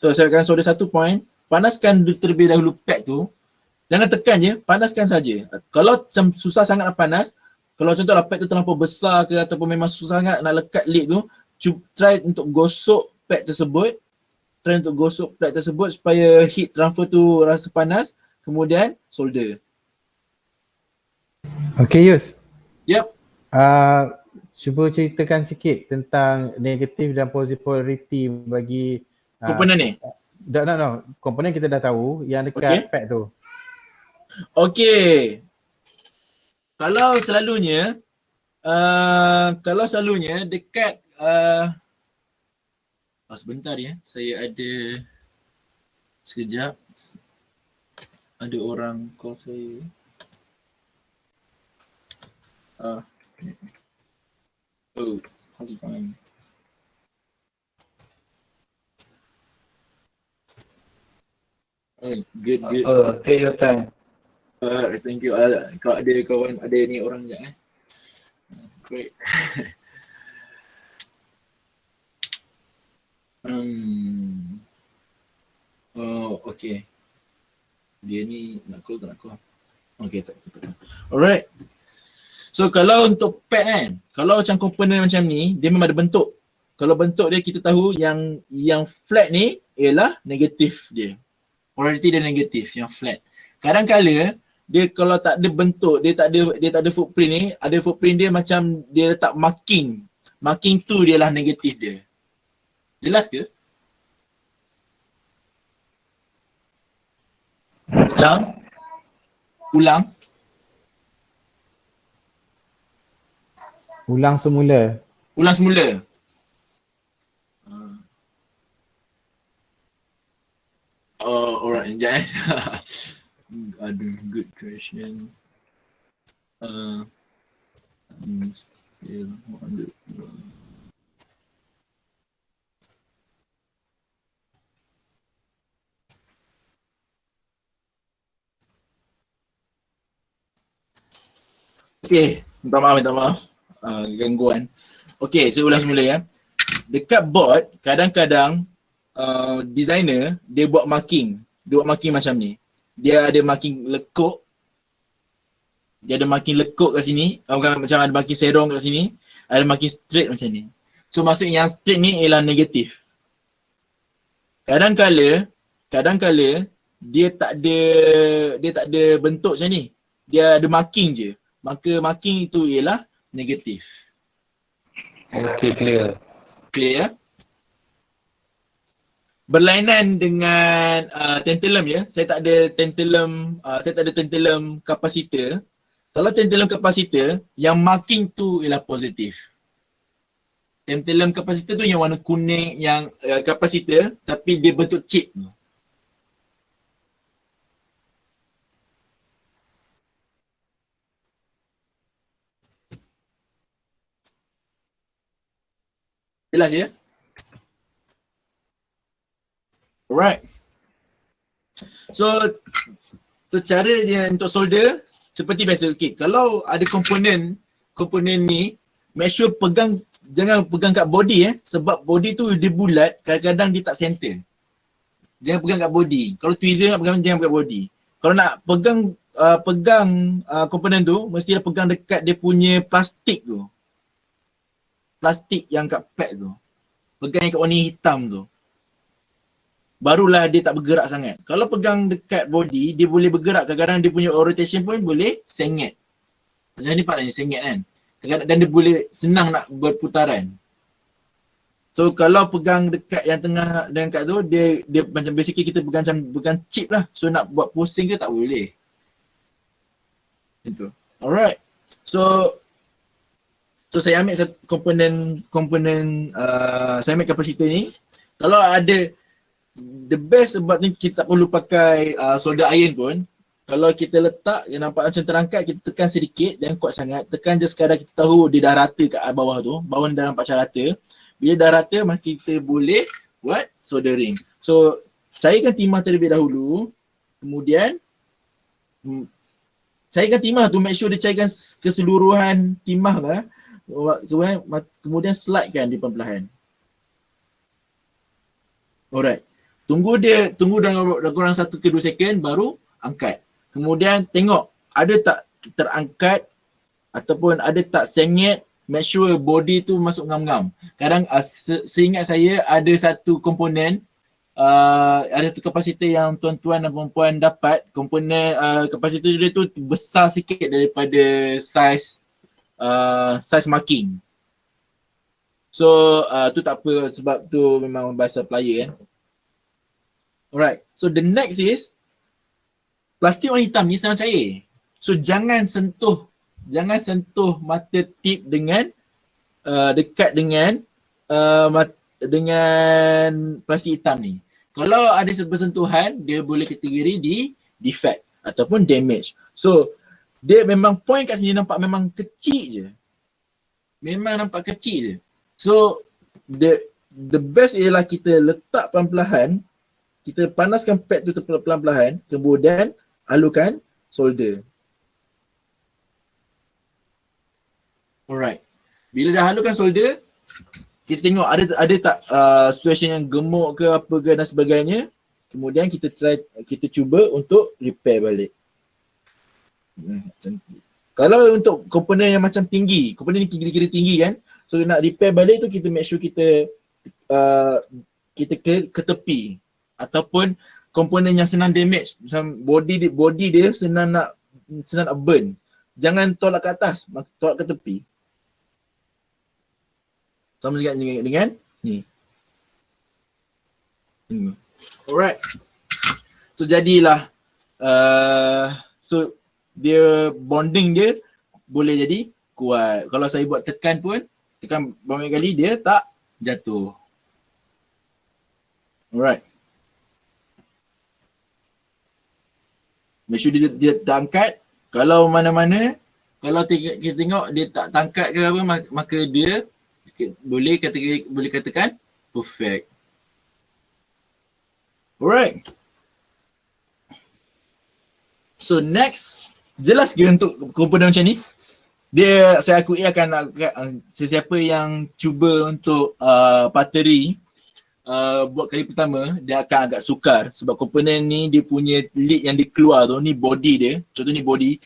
So saya akan solder 1 point, panaskan terlebih dahulu pad tu. Jangan tekan je, panaskan saja. Kalau macam susah sangat nak panas, kalau contohlah pad tu terlampau besar ke ataupun memang susah sangat nak lekat lid tu, try untuk gosok pad tersebut. Try untuk gosok pad tersebut supaya heat transfer tu rasa panas, kemudian solder. Okay Yus. Yep. Cuba ceritakan sikit tentang negatif dan positif polarity bagi komponen ni. Komponen kita dah tahu yang dekat pad tu. Okey. Kalau selalunya dekat sebentar ya. Saya ada sekejap. Ada orang call saya. How's it going? Good. Take your time. Thank you. Kalau ada kawan, ada ni orang sekejap Great. Okay. Dia ni nak call tak nak call? Okay, tak. Alright. So kalau untuk pad kan, kalau macam komponen macam ni, dia memang ada bentuk. Kalau bentuk dia kita tahu yang flat ni ialah negatif dia. Polarity dia negatif, yang flat. Kadang-kala dia kalau tak ada bentuk, dia tak ada footprint ni, ada footprint dia macam dia letak marking. Marking tu dia lah negatif dia. Jelas ke? Ulang. Ulang semula. Alright, sekejap Aduh, good question. Still wonder. Okay, minta maaf. Gangguan. Okay, saya ulang semula ya. Dekat board, kadang-kadang designer dia buat marking. Dia buat marking macam ni. Dia ada marking lekuk. Dia ada marking lekuk kat sini. Macam ada marking serong kat sini. Ada marking straight macam ni. So maksudnya yang straight ni ialah negatif. Kadang-kala dia tak ada bentuk macam ni. Dia ada marking je. Maka marking itu ialah negatif. Okay, clear. Clear ya? Berlainan dengan tantalum ya. Saya tak ada tantalum kapasitor. Kalau tantalum kapasitor, yang marking tu ialah positif. Tantalum kapasitor tu yang warna kuning, yang kapasitor tapi dia bentuk chip tu. Jelas ya? Alright. So cara dia untuk solder seperti biasa. Okay, kalau ada komponen ni, make sure jangan pegang kat body sebab body tu dia bulat, kadang-kadang dia tak center. Jangan pegang kat body. Kalau tweezer nak pegang, jangan pegang body. Kalau nak pegang komponen tu, mestilah pegang dekat dia punya plastik tu. Plastik yang kat pad tu. Pegang yang kat warna hitam tu. Barulah dia tak bergerak sangat. Kalau pegang dekat body, dia boleh bergerak. Kadang-kadang dia punya rotation pun boleh sengit. Macam ni part ni sengit kan. Dan dia boleh senang nak berputaran. So kalau pegang dekat yang tengah dan kat tu, dia macam basically kita pegang chip lah. So nak buat pusing ke tak boleh. Itu. Alright. So saya ambil satu komponen saya ambil kapasitor ni. Kalau ada the best sebab ni kita tak perlu pakai solder iron pun. Kalau kita letak yang nampak macam terangkat, kita tekan sedikit, jangan kuat sangat. Tekan je sekadar kita tahu dia dah rata kat bawah tu. Bawah ni dah nampak macam rata. Bila dah rata, maka kita boleh buat soldering. So cairkan timah terlebih dahulu. Kemudian cairkan timah tu, make sure dia cairkan keseluruhan timah lah. Kemudian slidekan dia perlahan. Alright. Tunggu dalam kurang 1 ke 2 second baru angkat. Kemudian tengok ada tak terangkat ataupun ada tak sengit, make sure body tu masuk ngam-ngam. Kadang seingat saya ada satu komponen ada satu kapasitor yang tuan-tuan dan puan-puan dapat, komponen kapasitor dia tu besar sikit daripada size marking. So tu tak apa sebab tu memang bahasa player kan. Alright, so the next is plastik warna hitam ni senang cair. So jangan sentuh mata tip dengan dekat dengan dengan plastik hitam ni. Kalau ada bersentuhan, dia boleh kategori di defect ataupun damage. So dia memang point kat sini nampak memang kecil je. Memang nampak kecil je. So the best ialah kita letak pelan-pelan, kita panaskan pad tu pelan-pelan, kemudian alurkan solder. Alright. Bila dah halurkan solder, kita tengok ada tak situation yang gemuk ke apa ke dan sebagainya. Kemudian kita cuba untuk repair balik. Kalau untuk komponen yang macam tinggi, komponen ni kira-kira tinggi kan. So nak repair balik tu kita make sure kita ke tepi. Ataupun komponen yang senang damage, macam body dia senang nak burn. Jangan tolak ke atas, tolak ke tepi. Sama juga dengan ni. Alright. So jadilah so dia bonding dia boleh jadi kuat. Kalau saya buat tekan banyak kali dia tak jatuh. Alright. Make sure dia tak angkat. Kalau mana-mana, kalau kita tengok dia tak tangkat ke apa, maka dia boleh katakan perfect. Alright. So next, jelas ke untuk komponen macam ni? Saya akui akan sesiapa yang cuba untuk pateri buat kali pertama, dia akan agak sukar sebab komponen ni dia punya lead yang dia keluar tu, ni body dia, contoh ni body,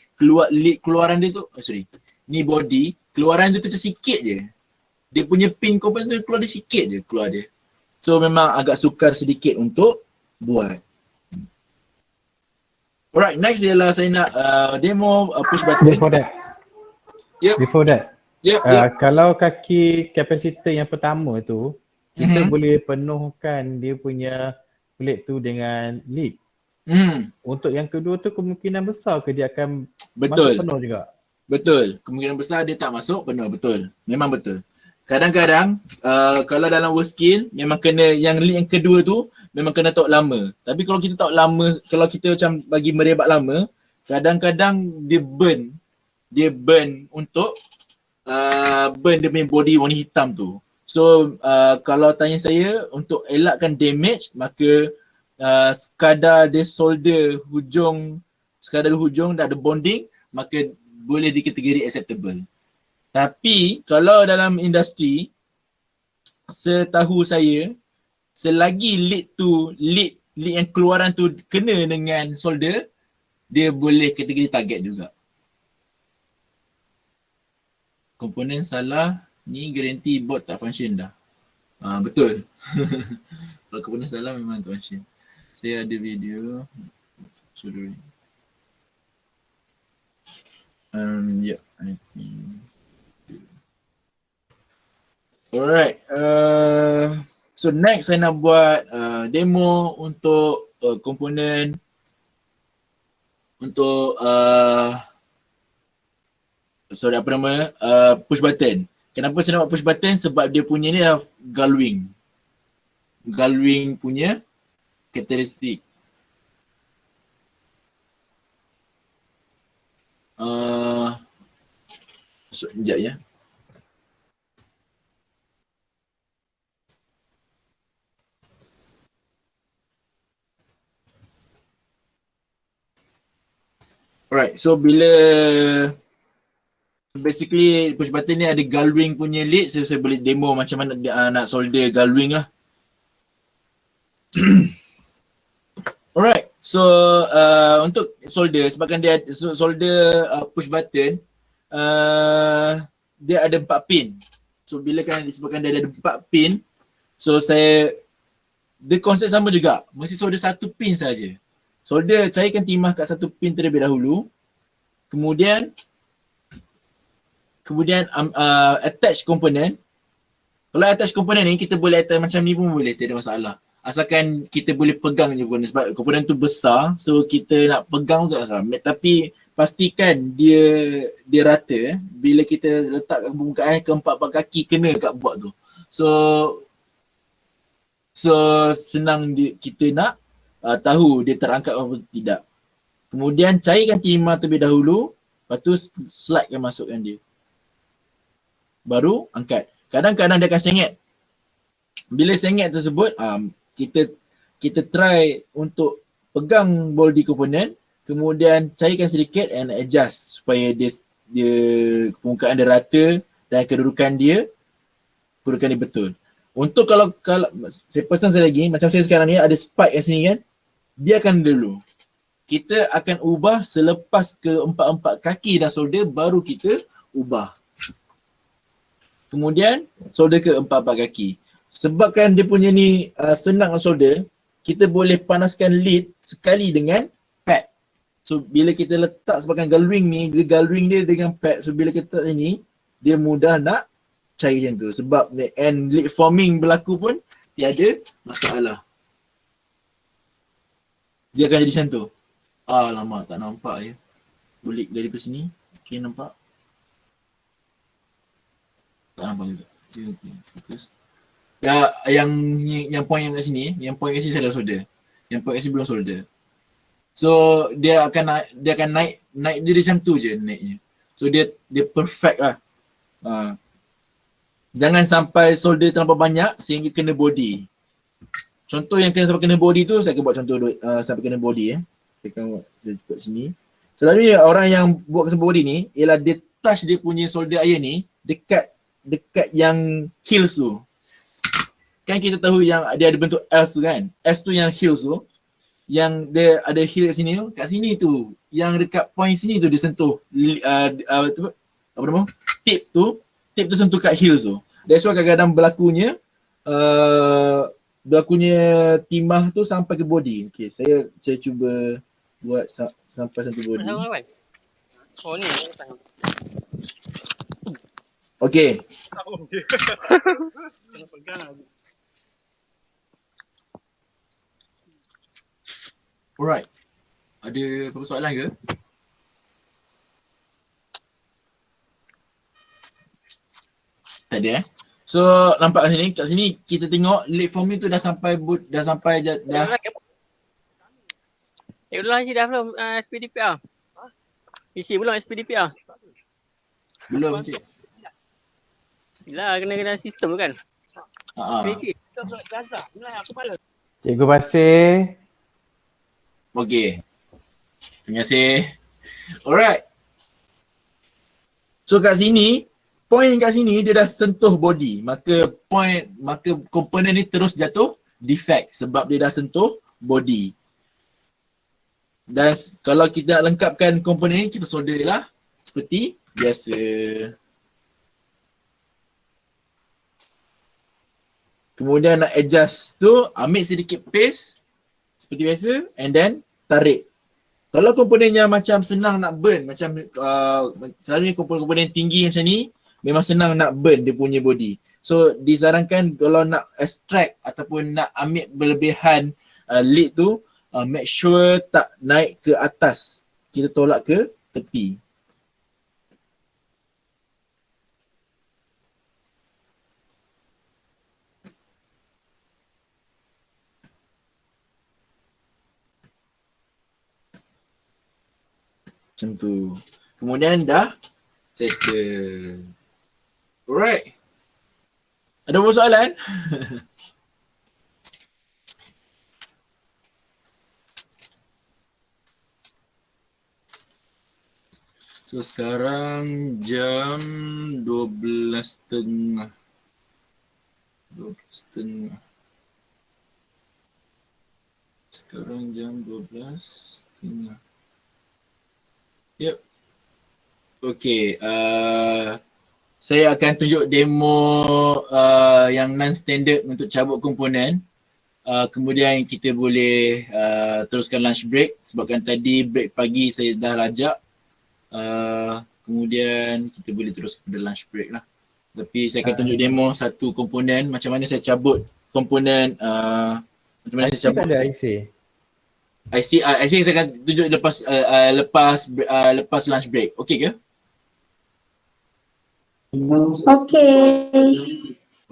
keluaran dia tu, ni body, keluaran dia tu macam sikit je. Dia punya pin komponen tu keluar dia sikit je keluar dia. So memang agak sukar sedikit untuk buat. Alright, next ialah saya nak demo push button. Before that. Yep. Kalau kaki kapasitor yang pertama tu, kita boleh penuhkan dia punya plate tu dengan lead. Untuk yang kedua tu kemungkinan besar ke dia akan masuk penuh juga? Betul. Kemungkinan besar dia tak masuk penuh. Betul. Memang betul. Kadang-kadang kalau dalam work skill memang kena yang lead yang kedua tu memang kena tahu lama. Tapi kalau kita tahu lama, kalau kita macam bagi merebat lama, kadang-kadang dia burn untuk burn dia punya body warna hitam tu. So kalau tanya saya untuk elakkan damage, maka sekadar dia solder hujung dah ada bonding, maka boleh dikategori acceptable. Tapi kalau dalam industri, setahu saya, selagi lead yang keluaran tu kena dengan solder, dia boleh kategori target juga. Komponen salah, ni garanti bot tak function dah. Betul. Kalau komponen salah memang tak function. Saya ada video. Sorry. Yeah, I think. Alright. So next saya nak buat demo untuk komponen untuk push button. Kenapa saya nak buat push button? Sebab dia punya ni adalah Gullwing punya karakteristik. Sekejap ya. Alright, so basically push button ni ada Gullwing punya lead, saya boleh demo macam mana nak solder Gullwing lah. Alright, so untuk solder, sebabkan dia solder push button, dia ada 4 pin. So bila kan disebabkan dia ada 4 pin, so dia konsep sama juga, mesti solder 1 pin saja. Solder, cairkan timah kat 1 pin terlebih dahulu, kemudian attach komponen. Kalau attach komponen ni, kita boleh attach macam ni pun boleh, tak ada masalah. Asalkan kita boleh pegang je komponen, sebab komponen tu besar, so kita nak pegang tu tak masalah. Tapi pastikan dia rata. Bila kita letak permukaan keempat-empat kaki kena kat board tu. So senang kita nak tahu dia terangkat atau tidak. Kemudian cairkan timah terlebih dahulu, lepas tu slide masukkan dia. Baru angkat. Kadang-kadang dia akan sengit. Bila sengit tersebut, kita try untuk pegang body komponen, kemudian cairkan sedikit and adjust supaya dia permukaan dia rata dan kedudukan dia betul. Untuk kalau saya pesan saya lagi, macam saya sekarang ni ada spike kat sini kan, biarkan dulu. Kita akan ubah selepas keempat-empat kaki dah solder, baru kita ubah. Kemudian solder ke empat-empat kaki. Sebabkan dia punya ni senang solder, kita boleh panaskan lid sekali dengan pad. So bila kita letak sebabkan galwing ni, dia dengan pad, so bila kita letak sini, dia mudah nak cair macam tu. Sebab and lid forming berlaku pun tiada masalah. Dia akan jadi macam tu. Lama tak nampak je. Bulik dari sini. Okay, nampak? Tak nampak juga. Okay, fokus. Yang point yang kat sini, saya dah solder. Yang point kat sini belum solder. So dia akan naik dia macam tu je naiknya. So dia perfect lah. Jangan sampai solder terlalu banyak sehingga kena body. Contoh yang kena sampai kena body tu, saya akan buat contoh sampai kena body. Saya buat sini. Selalunya orang yang buat sampai body ni ialah dia touch dia punya solder iron ni dekat yang heels tu. Kan kita tahu yang dia ada bentuk S tu kan. S tu yang heels tu. Yang dia ada heel kat sini tu. Kat sini tu. Yang dekat point sini tu dia sentuh tip tu sentuh kat heels tu. That's why kadang-kadang berlakunya timah tu sampai ke body. Okay, saya cuba buat sampai body. Oh ni. Okay. Alright. Ada apa soalan ke? Tak ada So nampak kat sini kita tengok late forming tu dah sampai dah. Belum Haji dah belum SPDPR. PC belum SPDPR. Belum cik. Yelah kena sistem tu kan. PC. Cikgu Basir. Okay. Terima kasih. Alright. So kat sini, point kat sini dia dah sentuh body. Maka komponen ni terus jatuh defect sebab dia dah sentuh body. Dan kalau kita nak lengkapkan komponen ni, kita solder lah seperti biasa. Kemudian nak adjust tu, ambil sedikit paste seperti biasa and then tarik. Kalau komponennya macam senang nak burn, macam selalunya komponen tinggi macam ni, memang senang nak burn dia punya body. So disarankan kalau nak extract ataupun nak ambil berlebihan lead tu, make sure tak naik ke atas. Kita tolak ke tepi. Macam tu. Kemudian dah settle. Alright. Ada apa soalan? So sekarang jam 12.30. 12.30. Sekarang jam 12.30. Yep. Okay, saya akan tunjuk demo yang non-standard untuk cabut komponen. Kemudian kita boleh teruskan lunch break sebabkan tadi break pagi saya dah rajak. Kemudian kita boleh terus pada lunch break lah. Tapi saya akan tunjuk demo satu komponen macam mana saya cabut komponen macam mana saya cabut. Tak ada IC. IC saya akan tunjuk lepas lunch break. Okey ke? Okay.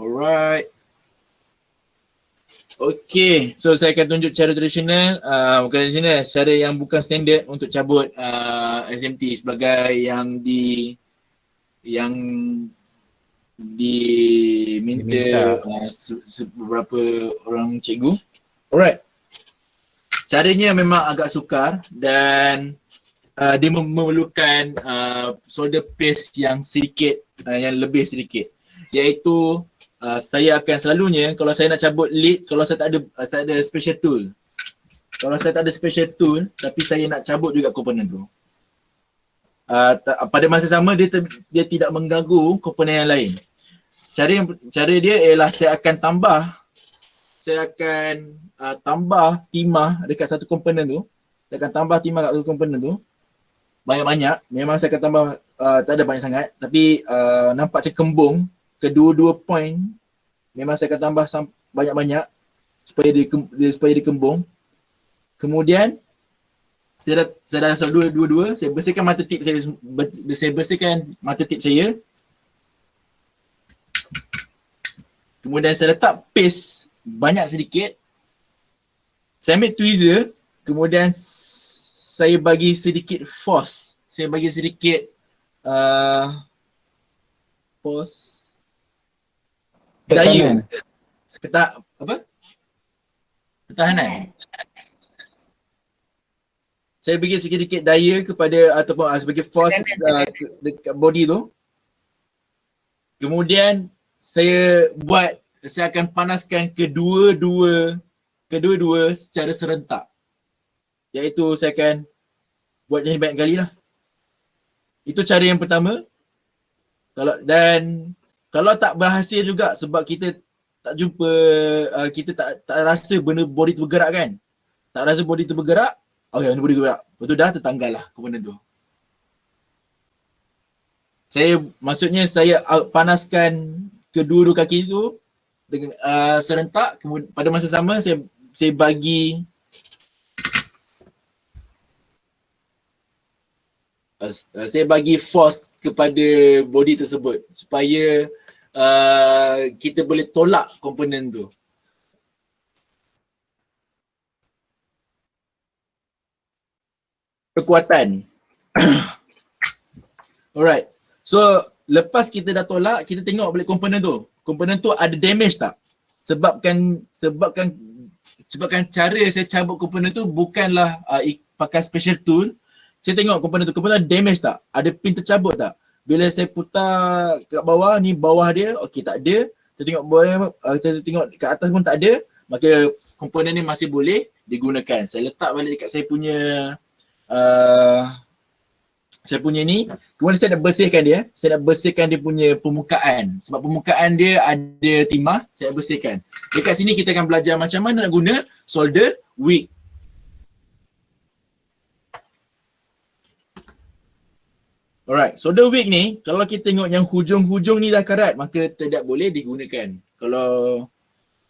Alright. Okay, so saya akan tunjuk cara tradisional, bukan tradisional, cara yang bukan standard untuk cabut SMT sebagai yang diminta beberapa orang cikgu. Alright. Caranya memang agak sukar dan dia memerlukan solder paste yang sedikit, yang lebih sedikit. Iaitu saya akan selalunya kalau saya nak cabut lead, kalau saya tak ada special tool. Kalau saya tak ada special tool tapi saya nak cabut juga komponen tu. Pada masa sama dia tidak mengganggu komponen yang lain. Cara dia ialah saya akan tambah timah dekat satu komponen tu. Saya akan tambah timah kat satu komponen tu. Banyak-banyak. Memang saya akan tambah tak ada banyak sangat. Tapi nampak macam kembung. Kedua-dua point memang saya akan tambah banyak-banyak supaya dia kembung. Kemudian saya dah dua-dua, saya bersihkan mata tip saya, Kemudian saya letak paste banyak sedikit. Saya ambil tweezer, kemudian saya bagi sedikit force. Saya bagi sedikit force. Daya. Ketahanan. Saya bagi sedikit daya kepada ataupun sebagai force dekat body tu. Kemudian saya akan panaskan kedua-dua secara serentak. Iaitu saya akan buat macam ni banyak kali lah. Itu cara yang pertama. Kalau tak berhasil juga sebab kita tak jumpa, kita tak rasa benda body tu bergerak kan. Tak rasa body tu bergerak, benda body tu bergerak. Lepas tu dah tertanggal lah komponen tu. Maksudnya saya panaskan kedua-dua kaki tu dengan serentak. Kemudian pada masa sama saya bagi force kepada body tersebut supaya kita boleh tolak komponen tu. Kekuatan. Alright. So lepas kita dah tolak, kita tengok balik komponen tu. Komponen tu ada damage tak? Sebabkan cara saya cabut komponen tu bukanlah pakai special tool. Saya tengok komponen tu ada damage tak? Ada pin tercabut tak? Bila saya putar kat bawah, ni bawah dia, okey tak ada. Kita tengok bawah, kita tengok kat atas pun tak ada. Maka komponen ni masih boleh digunakan. Saya letak balik dekat saya punya ni. Kemudian saya nak bersihkan dia. Saya nak bersihkan dia punya permukaan. Sebab permukaan dia ada timah, saya nak bersihkan. Dekat sini kita akan belajar macam mana nak guna solder wick. Alright, solder wick ni kalau kita tengok yang hujung-hujung ni dah karat, maka tidak boleh digunakan. Kalau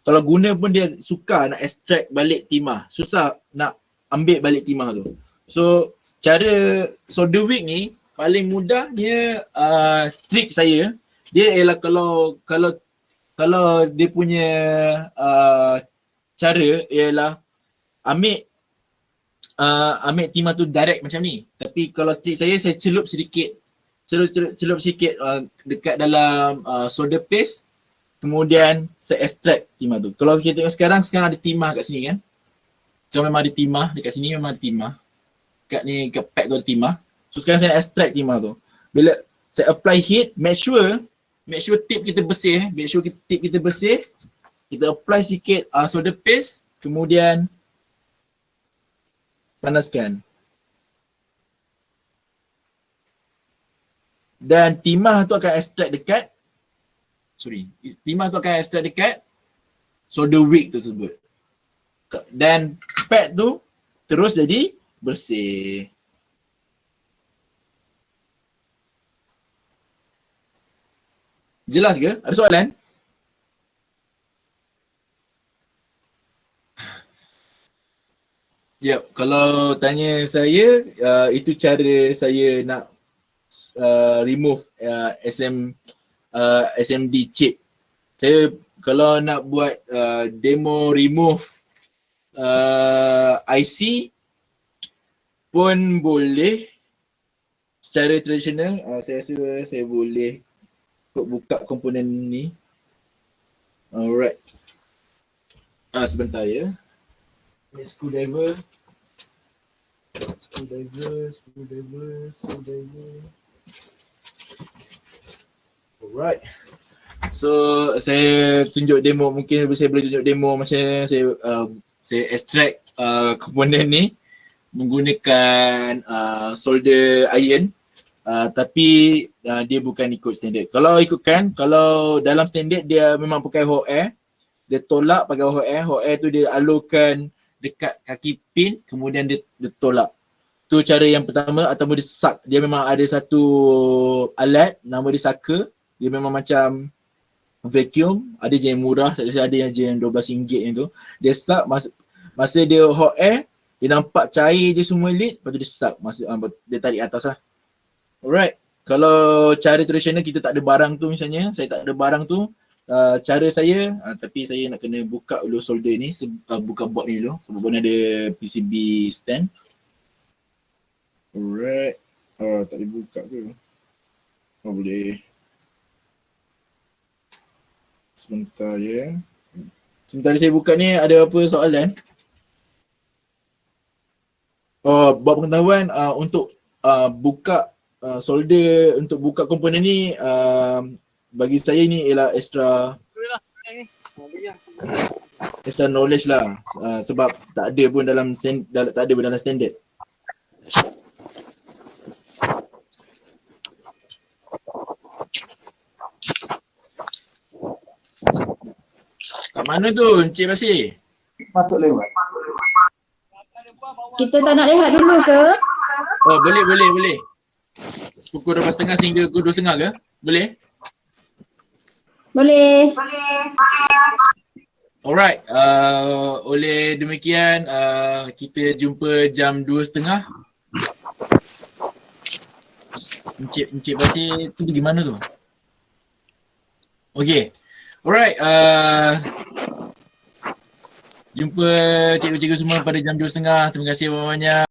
guna pun dia sukar nak extract balik timah. Susah nak ambil balik timah tu. So cara solder wick ni paling mudahnya trik saya dia ialah kalau dia punya cara ialah ambil timah tu direct macam ni. Tapi kalau trik saya celup sedikit dekat dalam solder paste, kemudian saya extract timah tu. Kalau kita tengok sekarang ada timah kat sini kan. So memang ada timah dekat sini, memang ada timah. Kat pad tu ada timah. So sekarang saya nak extract timah tu. Bila saya apply heat, make sure tip kita bersih. Kita apply sikit solder paste, kemudian Panaskan. Dan timah tu akan extract dekat timah tu akan extract dekat solder wick tersebut. Dan pad tu terus jadi bersih. Jelas ke? Ada soalan? Ya, kalau tanya saya, itu cara saya nak remove SMD chip. Saya kalau nak buat demo remove IC pun boleh secara tradisional. Saya rasa saya boleh buka komponen ni. Alright. Sebentar ya. Ni screwdriver. Alright. So saya tunjuk demo, mungkin saya boleh tunjuk demo macam saya extract komponen ni menggunakan solder iron. Tapi dia bukan ikut standard. Kalau ikutkan, kalau dalam standard dia memang pakai hot air. Dia tolak pakai hot air. Hot air tu dia alurkan dekat kaki pin, kemudian dia tolak. Tu cara yang pertama. Ataupun dia suck. Dia memang ada satu alat, nama dia sucker. Dia memang macam vacuum. Ada je yang murah, ada yang je yang RM12 yang tu. Dia suck, masa dia hot air, dia nampak cair je semua lead, lepas tu dia suck. Dia tarik atas lah. Alright. Kalau cara tradisional kita tak ada barang tu misalnya, saya tak ada barang tu, cara saya, tapi saya nak kena buka dulu solder ni, buka board ni dulu, sebab pun ada PCB stand. Alright. Tak boleh buka ke? Boleh. Sebentar je. Sebentar saya buka ni, ada apa soalan? Buat pengetahuan, untuk buka solder, untuk buka komponen ni, bagi saya ni ialah extra knowledge lah, sebab tak ada pun dalam standard. Kat mana tu Encik Basir? Masuk lewat. Kita tak nak rehat dulu ke? Boleh. Pukul 12.30 sehingga pukul 2.30 ke? Boleh? Boleh. Alright, oleh demikian kita jumpa jam 2.30. Encik Basir tu pergi mana tu? Okay. Alright, jumpa cikgu-cikgu semua pada jam 2.30. Terima kasih banyak-banyak.